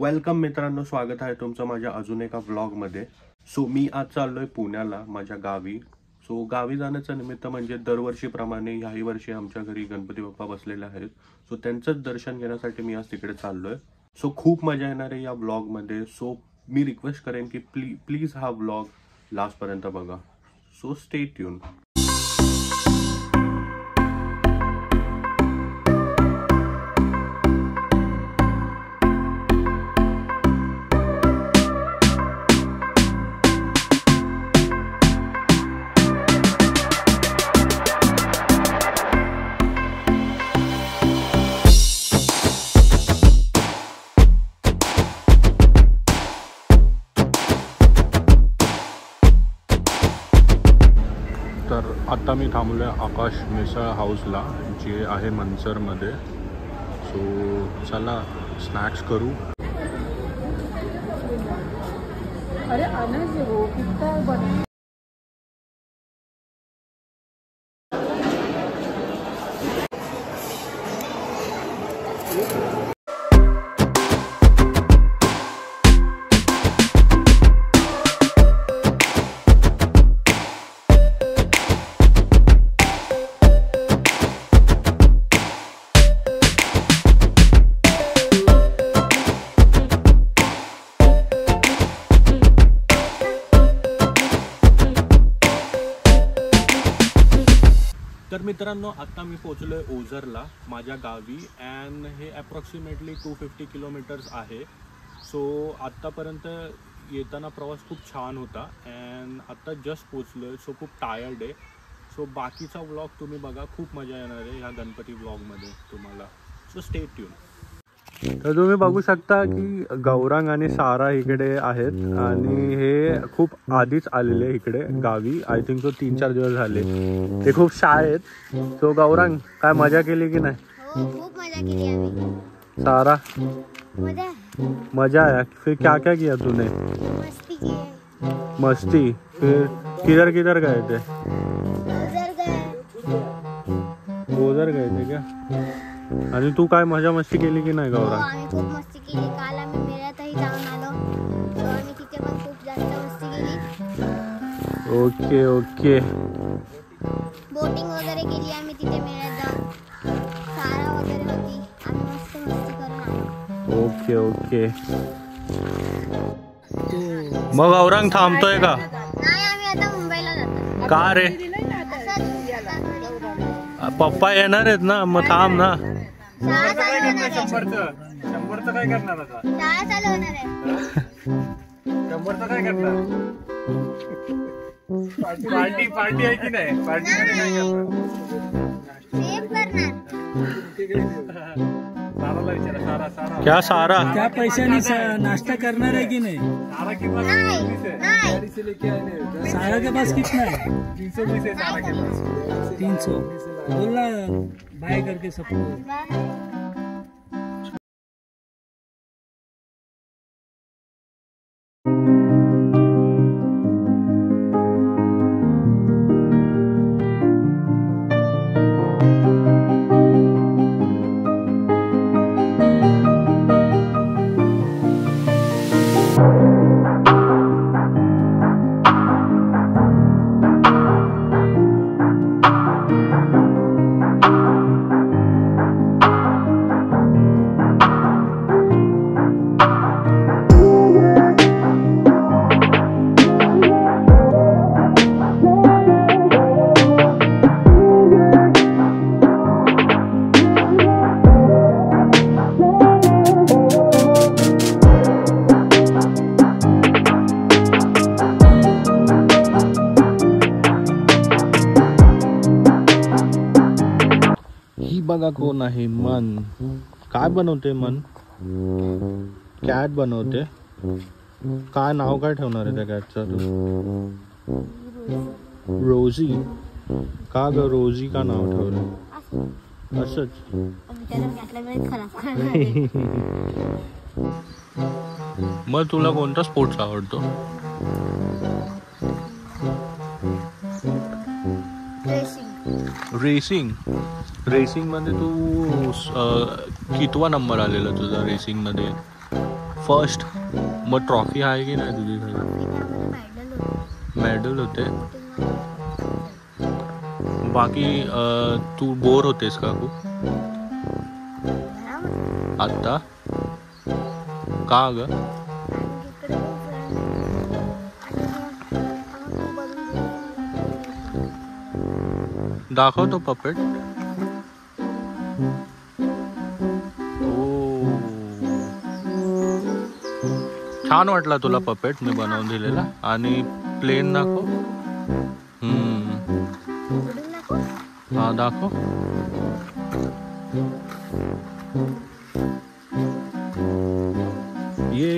Welcome मित्रांनो, स्वागत आहे तुमचं माझ्या अजून एका व्लॉगमध्ये. सो मी आज चाललोय पुण्याला, माझ्या गावी. सो गावी जाण्याचं निमित्त म्हणजे दरवर्षीप्रमाणे ह्याही वर्षी आमच्या घरी गणपती बाप्पा बसलेले आहेत. सो त्यांचंच दर्शन घेण्यासाठी मी आज तिकडे चाललोय. सो खूप मजा येणार आहे या व्लॉगमध्ये. सो मी रिक्वेस्ट करेन की प्लीज हा व्लॉग लास्टपर्यंत बघा. So stay tune. तर आता मी थांबलो आहे आकाश मिसळ हाऊसला, जे आहे मनसरमध्ये. सो चला स्नॅक्स करू. अरे अनस हो कितना बना. तर मित्रांनो, आता मी पोचलोय ओझरला, माझ्या गावी. अँड हे अप्रॉक्सिमेटली 250 किलोमीटर्स आहे. सो आत्तापर्यंत येताना प्रवास खूप छान होता. अँड आत्ता जस्ट पोचलोय. सो खूप टायर्ड आहे. सो बाकीचा व्लॉग तुम्ही बघा, खूप मजा येणार आहे ह्या गणपती व्लॉगमध्ये तुम्हाला. So stay tune. तर तुम्ही बघू शकता की गौरांग आणि सारा इकडे आहेत. आणि हे खूप आधीच आलेले इकडे गावी. आय थिंक सो 3-4 दिवस झाले. ते खूप शाय आहेत. सो गौरांग, काय मजा केली की नाही? खूप मजा केली आम्ही. सारा, मजा आया. फिर क्या क्या किया तूने? मस्ती की. मस्ती. फिर किधर किधर गए थे? ओझर गए थे क्या? आणि तू काय मजा मस्ती केली की नाही गौरांग? आम्ही खूप मस्ती केली. काल आम्ही मेळ्यातही जाऊन आलो. सो आम्ही तिथे पण खूप जास्त मस्ती केली. Okay okay. बोटिंग वगैरे केली आम्ही तिथे मेळ्यात जाऊन. सारा वगैरे होती. आम्ही मस्त मस्ती करून आलो. Okay okay. मग गौरांग थांबतोय का? नाही, आम्ही आता मुंबईला जातो. का रे? पप्पा येणार आहेत ना, मग थांब ना. शाळा चालू होणार आहे. 100चं काय करणार आता? शाळा चालू होणार आहे. 100चं काय करणार? पार्टी आहे की नाही? पार्टी मध्ये काय करणार? सेम करणार. साराला विचारा. सारा क्या सारा? त्या पैशाने नाश्ता करणार आहे की नाही? सारा कितना? नाही. सारा के पास कितना है? 320 है सारा के पास. 300. बोलना बाय करके सबको. बघा कोण आहे, मन. काय बनवते मन? कॅट बनवते. काय नाव काय ठेवणार आहे त्या कॅटचं? रोजी. का ग रोजी का नाव ठेवलं? असंच. मग तुला कोणता स्पोर्ट्स आवडतो? रेसिंग. रेसिंगमध्ये तू कितवा नंबर आलेला तुझा रेसिंगमध्ये? फर्स्ट. मग ट्रॉफी आहे की नाही तुझी? मेडल होते. बाकी तू बोर होतेस का खूप आत्ता? का ग? दाखवतो पपेट. छान वाटला तुला पपेट मी बनवून दिलेला? आणि प्लेन दाखव. हा दाखव. ये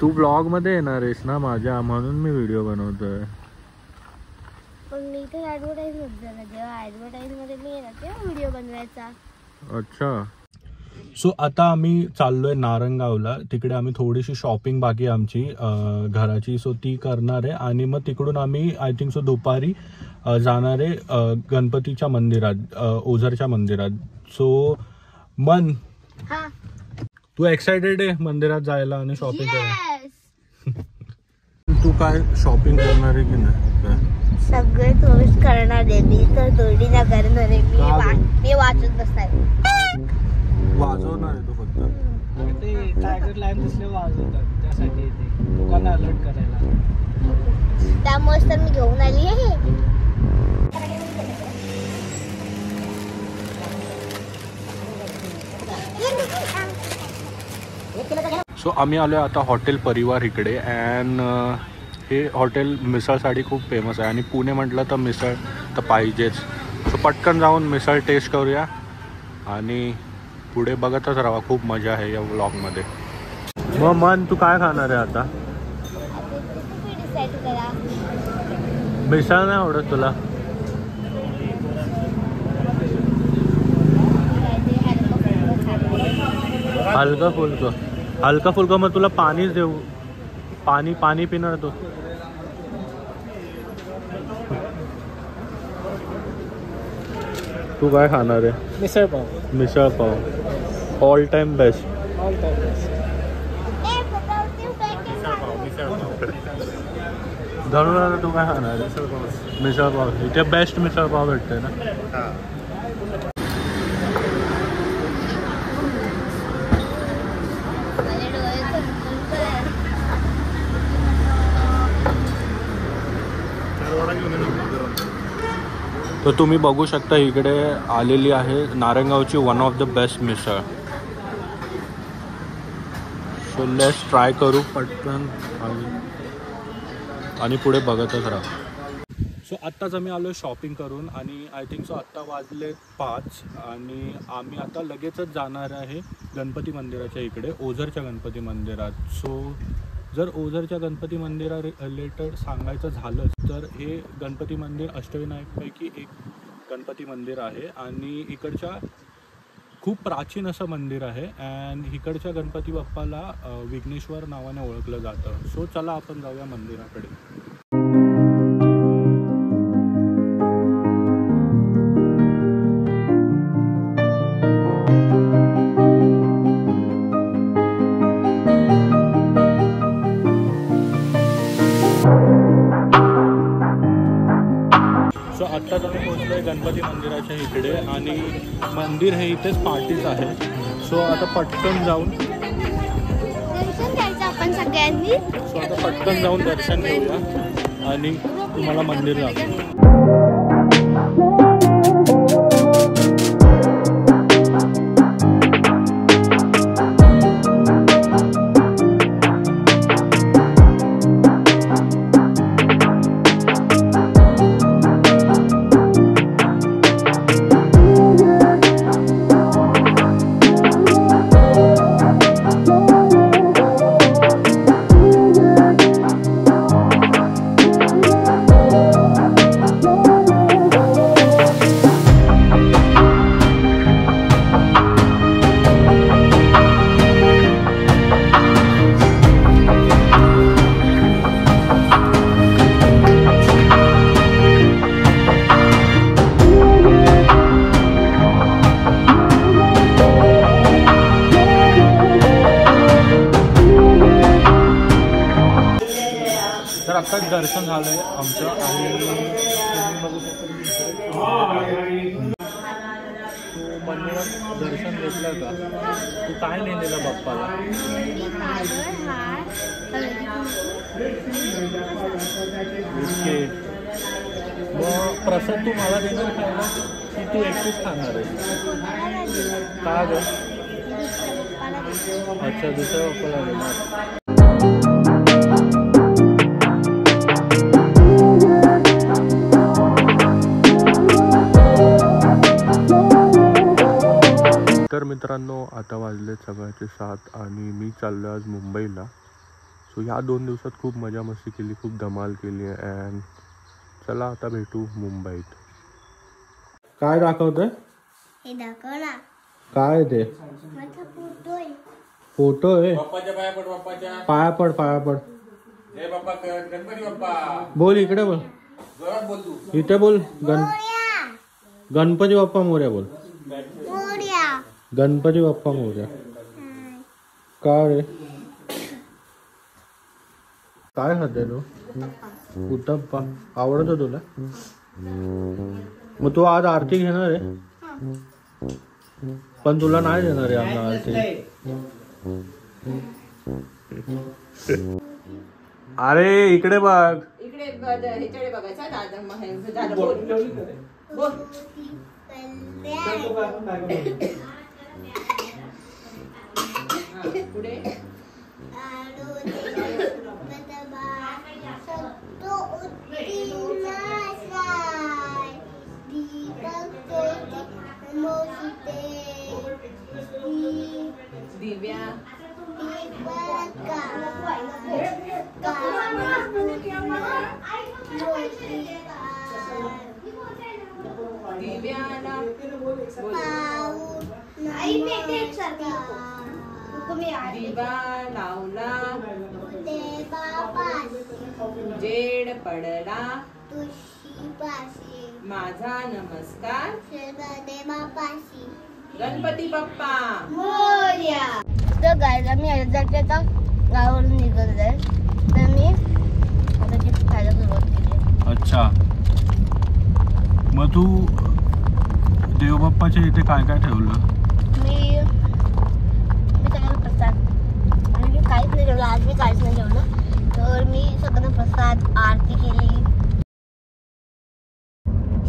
तू ब्लॉग मध्ये येणार आहेस ना माझ्या, म्हणून मी व्हिडिओ बनवतोय. पण मी तर ऍडव्हर्टाईज मध्ये झाला, जेव्हा ऍडव्हर्टाईज मध्ये मी येणार तेव्हा व्हिडिओ बनवायचा. अच्छा. सो आता आम्ही चाललोय नारंगावला. तिकडे आम्ही थोडीशी शॉपिंग बाकी आहे आमची घराची, सो ती करणार आहे. आणि मग तिकडून आम्ही आय थिंक सो दुपारी जाणार आहे गणपतीच्या मंदिरात, ओझरच्या मंदिरात. सो मन, तू एक्साइटेड आहे मंदिरात जायला आणि शॉपिंग करायला? तू काय शॉपिंग करणार आहे की नाही? सगळे तोच करणार आहे मी, तर थोडी ना करणार आहे मी वाचत बसणार. वाजवणार आहे तो फक्त. ते टायगर लाईन दुसरे वाजवतात त्यासाठी येते दुकान अलर्ट करायला. त्यामुळेच तर मी घेऊन आली आहे. सो आम्ही आलो आता हॉटेल परिवार इकडे. अँड हे हॉटेल मिसळसाठी खूप फेमस आहे आणि पुणे म्हटलं तर मिसळ तर पाहिजेच. सो पटकन जाऊन मिसळ टेस्ट करूया आणि पुढे बघतच राहा. खूप मजा आहे या व्लॉगमध्ये. मग मन, तू काय खाणार आहे आता? मिसळ नाही आवडत तुला? हलका फुलकं. हलका फुलकं मग तुला पाणीच देऊ. पाणी पिणार तू? तू काय खाणार आहे? Misal pav. Misal pav all time best. All time best. धरून तू काय खाणार आहे? मिसळ पाव. इथे बेस्ट मिसळ पाव भेटते ना. तर तुम्ही बघू शकता इकडे आलेली आहे नारंगावची one of the best misal. So let's try करू पटकन आणि पुढे बघतच राहा. सो आत्ताच आम्ही आलो शॉपिंग करून आणि आय थिंक सो आत्ता वाजले 5 आणि आम्ही आता लगेचच जाणार आहे गणपती मंदिराच्या इकडे, ओझरच्या गणपती मंदिरात. सो जर ओझरच्या गणपती मंदिरा रिलेटेड सांगायचं झालं तर हे गणपती मंदिर अष्टविनायकपैकी एक गणपती मंदिर आहे आणि इकडच्या खूप प्राचीन असं मंदिर आहे. अँड इकडच्या गणपती बाप्पाला विघ्नेश्वर नावाने ओळखलं जातं. सो चला आपण जाऊया मंदिराकडे. सो आत्ताच आम्ही पोहोचलो आहे गणपती मंदिराच्या इकडे आणि मंदिर हे इथेच पाठीच आहे. सो आता पटकन जाऊन दर्शन घ्यायचं आपण सगळ्यांनी. सो आता पटकन जाऊन दर्शन घेऊया आणि तुम्हाला मंदिर दाखवू. आमचं आणि तुम्ही बघू शकता तू मंदिरात दर्शन घेतलं का? तू काय नेलेलं बाप्पाला? ओके, मग प्रसाद तू मला देणार खायला की तू एकटीच खाणार आहे? का ग? अच्छा, दुसऱ्या बाप्पाला देणार. तर मित्रांनो, आता वाजले सकाळचे 7 आणि मी चाललो आज मुंबईला. सो ह्या 2 दिवसात खूप मजा मस्ती केली, खूप धमाल केली आहे. अँड चला आता भेटू मुंबईत. काय दाखवतंय? हे दाखव ना. काय ते? माझा फोटो आहे. फोटो आहे? बाप्पाच्या पाया पड, बाप्पाच्या पाया पड, पाया पड. हे बाप्पा गणपती बाप्पा. बोल इकडे, बोल जोरात बोल तू. इथे बोल. मोरया. गणपती बाप्पा मोरया बोल. मोरया. गणपती बाप्पा मोरया. काय रे? काय खाते तू? उत्तप्पा आवडतो तुला? मग तू आज आरती घेणार आहे? पण तुला नाही देणार आहे आम्हाला आरती. अरे इकडे बघ. इकडे ह्याच्याकडे बघायचा दादा झालं. बोल बोल. पुढे दिव्या दिव्याला दिवा लावला जेड पडला माझा नमस्कार गणपती बाप्पा मोरया. तर गायला मी अयोध्याच्या गावावरून निघत आहे, तर मी आता चिप्स खायला सुरुवात केली. अच्छा, मग तू देवबाप्पाच्या इथे काय काय ठेवलं? मी सगळ्यांना प्रसाद, आणि मी काहीच नाही जेवलं आज. मी काहीच नाही जेवलं, तर मी सगळ्यांना प्रसाद आरती केली.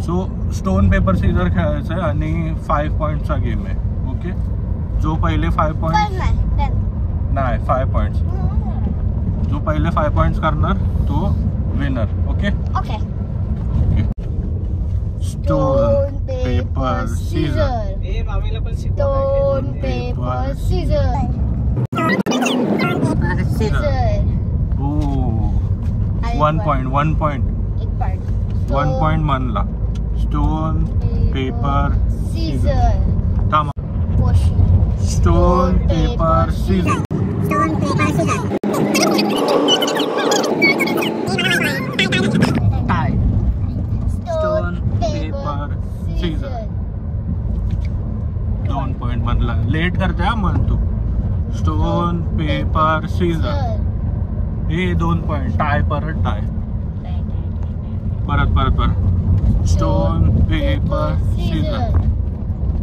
सो स्टोन पेपर सीझर खेळायचं आहे आणि 5 पॉईंटचा गेम आहे. ओके, जो पहिले 5 पॉईंट नाही 5 पॉईंट्स, जो पहिले 5 पॉईंट्स करणार तो winner. Okay okay. Stone paper scissor. ए मामीला पण शिकव. Stone paper scissor. ओ 1 पॉईंट, 1 पॉईंट, एक पॉइंट. 1 पॉईंट म्हणला. Stone paper scissor. थांबा. Stone paper scissor. Tie. Stone paper scissor. 2 point म्हणला. लेट करते हा म्हण तू. Stone paper Caesar. हे 2 पॉईंट. टाय, परत टाय. परत परत परत. Stone paper Caesar.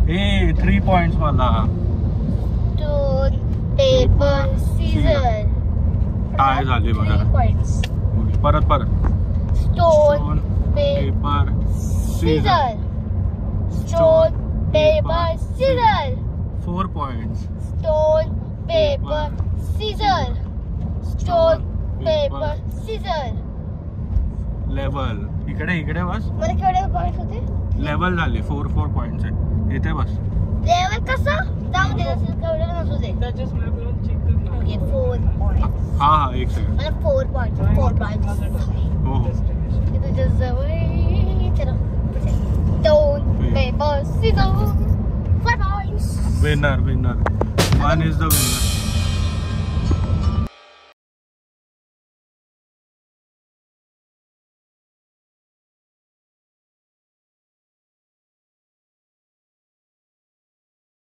हे 3 पॉइंट्स मला. Stone paper scissor. टाय झाले बघा. परत परत. Stone paper Caesar. Stone paper Caesar. 4 points. Stone paper Caesar. Stone paper Caesar. Level. इकडे इकडे बस. मला केवढे पॉइंट्स होते? लेवल झाले. 4 पॉइंट्स आहेत. इथे बस. लेवल कसं? जाऊ दे, केवढे नसू दे. त्याच्या स्नॅपला चेक कर ना. Okay, 4 points. हा हा, एक सेकंड. मला 4 पॉइंट्स. 4 पॉइंट्स. हो हो. तुझ्या जवळ चलो. Stone paper Caesar. 4 points. Winner, winner. 1 is the winner.